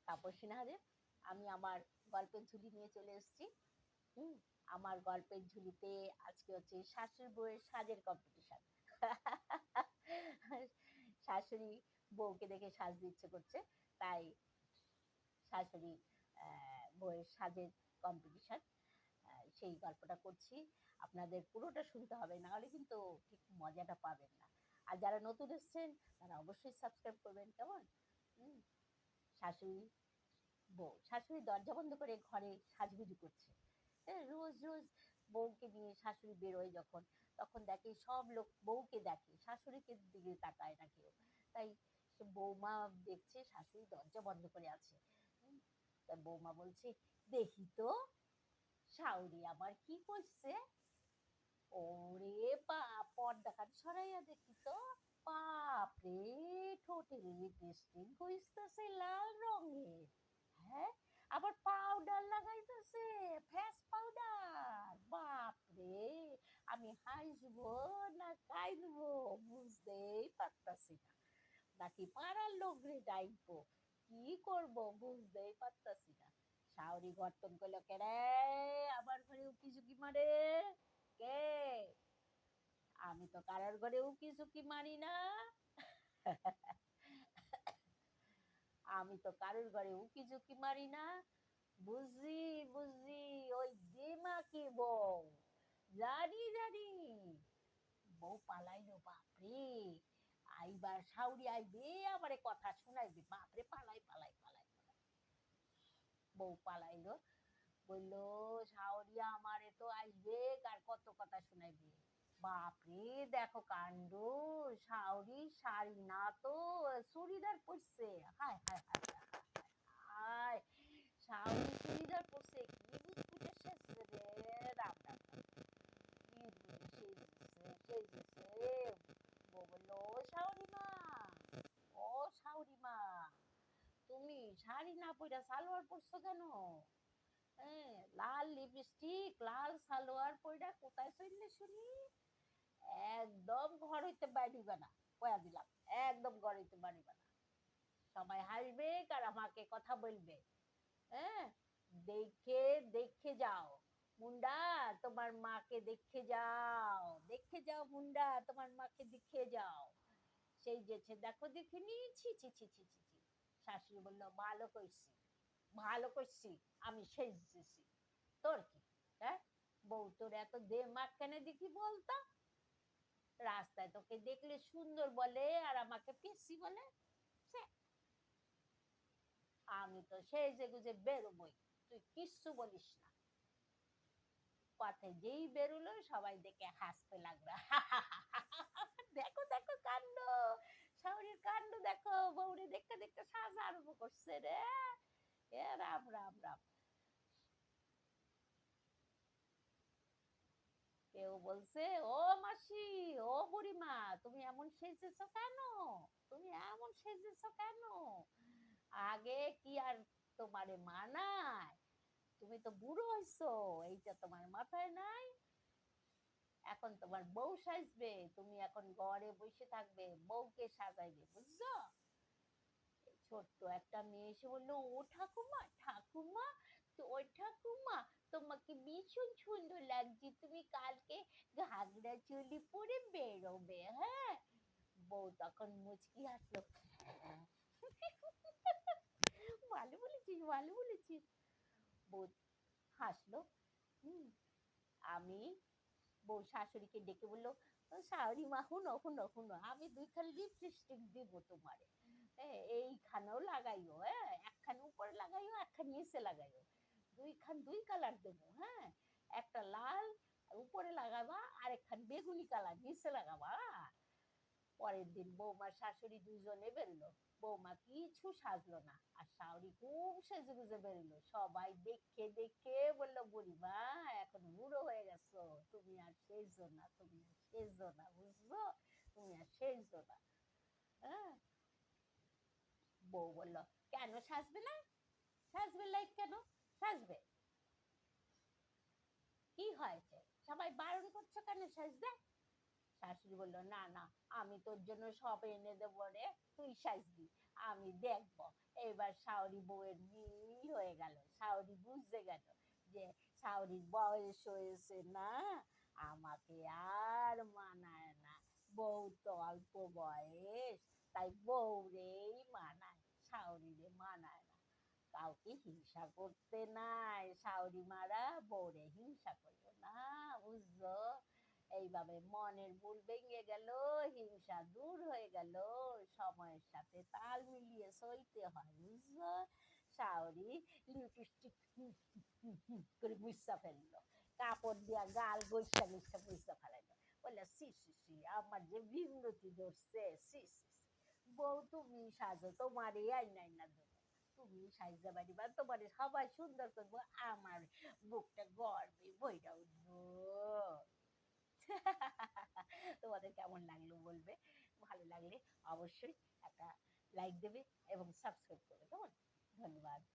তাপসী নাহারে। আমি আমার গল্পের ঝুলি নিয়ে চলে এসেছি। আমার গল্পের ঝুলিতে আজকে হচ্ছে শাশুড়ি বউয়ের সাজের কম্পিটিশন। শাশুড়ি বউকে দেখে সাজতে ইচ্ছে করছে, তাই শাশুড়ি বউয়ের সাজের কম্পিটিশন, সেই গল্পটা করছি। আপনাদের পুরোটা শুনতে হবে, না হলে কিন্তু ঠিক মজাটা পাবেন না। আর যারা নতুন এসছেন তারা অবশ্যই সাবস্ক্রাইব করবেন, কেমন? শাশুড়ি বউ, শাশুড়ি দরজা বন্ধ করে ঘরে সাজগুজু করছে। রোজ রোজ বউকে নিয়ে শাশুড়ি বেরোয় যখন, তখন দেখে সব লোক বউকে দেখে, শাশুড়িকে দিকে তাকায় না কেউ। তাই সে বৌমা দেখছে শাশুড়ি দরজা বন্ধ করে আছে। তা বৌমা বলছে, দেখি তো শাশুড়ি আমার কি করছে। ওরে বাপ, পর্দাখান সরাইয়া দেখি তো, বাপরে, ঠোঁটের লিপস্টিক ঘষতেছে লাল রঙের, হ্যাঁ, আবার পাউডার লাগাইতেছে, ফেস পাউডার। বাপরে, আমি হাসবো না কাঁদবো বুঝতেই পারতাছি না, নাকি পাড়ার লোক রে ডাইকবো, কি করবো বুঝতেই পারতাছি না। শাওরি গর্তন করলো, কে রে আমার ঘরে উকি ঝুঁকি মারে, কে? আমি তো কারোর ঘরে উকি ঝুঁকি মারি না। আমি তো কারোর ঘরে উকি ঝুঁকি মারি না। বুঝি বুঝি, ওই দিমাকি বউ, জানি জানি। বউ পালাইলো, বাপরে, আইবার শাউরি আইবে আমারে কথা শোনাইবে, বাপরে, পালাই পালাই পালাই পালাই। বউ পালাইলো, বললো শাওরিয়া আমারে তো আসবে আর কত কথা শোনাইবে। বাপরে, দেখো কাণ্ড, শাওরি শাড়ি না তো চুড়িদার পরছে। হায় হায় হায় হায়, শাওরি চুড়িদার পরছে, কি বুঝকুটে সেজছে রে, রাম রাম রাম, কি সেজছে সেজছে। বউ বললো, ও শাওরি মা, ও শাওরি মা, তুমি শাড়ি না পইরা সালোয়ার পরছো কেন? হ্যাঁ, লাল লিপস্টিক, লাল সালোয়ার পইরা কোথায় চললে শুনি? একদম ঘর হইতে বাইরিবা না, কয়া দিলাম, একদম ঘর হইতে বাইরিবা না। সবাই হাসবে আর আমাকে কথা বলবে। হ্যাঁ, দেখে দেখে যাও মুন্ডা, তোমার মাকে দেখে যাও, দেখে যাও মুন্ডা, তোমার মাকে দেখে যাও। সেই যেছে দেখো দেখিনি, ছি ছি ছি ছি ছি ছি। শাশুড়ি বললো, ভালো কইছি, ভালো করছি, আমি সেজেছি, তোর কি? হ্যাঁ, বউ তোর এত দেমাগ কেন দেখি বলতো? রাস্তায় তোকে দেখলে সুন্দর বলে আর আমাকে পিসি বলে। ছ্যা, আমি তো সেজে গুজে বেরোবই, তুই কিচ্ছু বলিস না। পথে যেই বেরোলো সবাই দেখে হাসতে লাগলো। দেখো দেখো কাণ্ড, শাশুড়ির কাণ্ড দেখো, বউরে দেখতে দেখতে সাজা আরম্ভ করছে রে, এ রাম রাম রাম। কেউ বলছে, ও মাসি, ও বুড়িমা, তুমি এমন সেজেছো কেন? তুমি এমন সেজেছো কেন? আগে কি আর তোমারে মানায়? তুমি তো বুড়ো হইছো, এইটা তোমার মাথায় নাই। এখন তোমার বউ সাজবে, তুমি এখন ঘরে বসে থাকবে, বউকে সাজাইবে, বুঝছো? ছোট্ট একটা মেয়ে এসে বললো, ও ঠাকুমা, ঠাকুমা, তো ও ঠাকুমা, তোমাকে ভীষণ সুন্দর লাগছে, তুমি কালকে ঘাগরা চুলি পরে বেরোবে, হ্যাঁ? বউ তখন মুচকি হাসলো, ভালো বলেছিস, ভালো বলেছিস। বউ হাসলো। হুম, আমি, বউ শাশুড়িকে ডেকে বললো, শাশুড়ি মা, হুনো হুনো হুনো, আমি দুইখান লিপস্টিক দিব তোমারে, এইখানেও লাগাইও, হ্যাঁ, একখান উপরে লাগাইও, একখান নিচে লাগাইও, দুইখান দুই কালার দেবো, হ্যাঁ, একটা লাল উপরে লাগাবা আর একখান বেগুনি কালার নিচে লাগাবা। পরের দিন বৌমা শাশুড়ি দুজনে বেরোলো। বৌমা কিছু সাজলো না আর শাশুড়ি খুব সেজে গুজে বেরোলো। সবাই দেখে দেখে বললো, বুড়িমা এখন বুড়ো হয়ে গেছো, তুমি আর সেজো না, তুমি আর সেজো না, বুঝছো, তুমি আর সেজো না। হ্যাঁ, বউ বললো, কেন সাজবে না? সাজবে লাইক কেন? সাজবে, কি হয়েছে? সবাই বারণ করছো কেন সাজতে? শাশুড়ি বললো, না না, আমি তোর জন্য সব এনে দেবো রে, তুই সাজবি। আমি দেখবো। এবার শাওরি বউয়ের মিল হয়ে গেল, শাওরি বুঝতে গেল যে শাওরির বয়স হয়েছে না, আমাকে আর মানায় না, বউ তো অল্প বয়স, তাই বউরেই মানায়, শাওরিরে মানায় না। কাউকে হিংসা করতে নাই, শাওরি মারা বউরে হিংসা করিও না, বুঝলো? এইভাবে মনের ভুল ভেঙে গেল, হিংসা দূর হয়ে গেল, সময়ের সাথে তাল মিলিয়ে চলতে হয়, বুঝলো? শাওরি লিপস্টিক করে মুছা ফেললো, কাপড় দিয়া গাল গৈসা গৈসা মুছা ফেলাইলো, বললো সি সি সি, আমার যে বিমরতি ধরছে, সি সি সি। বউ তুমি সাজো, তোমারই আইনা আইনা দেবো, তুমি সাইজা বাড়িবা, তোমার সবাই সুন্দর করবো, আমার বুকটা গর্বে বইরা উঠবো। তোমাদের কেমন লাগলো বলবে, ভালো লাগলে অবশ্যই একটা লাইক দেবে এবং সাবস্ক্রাইব করবে, কেমন?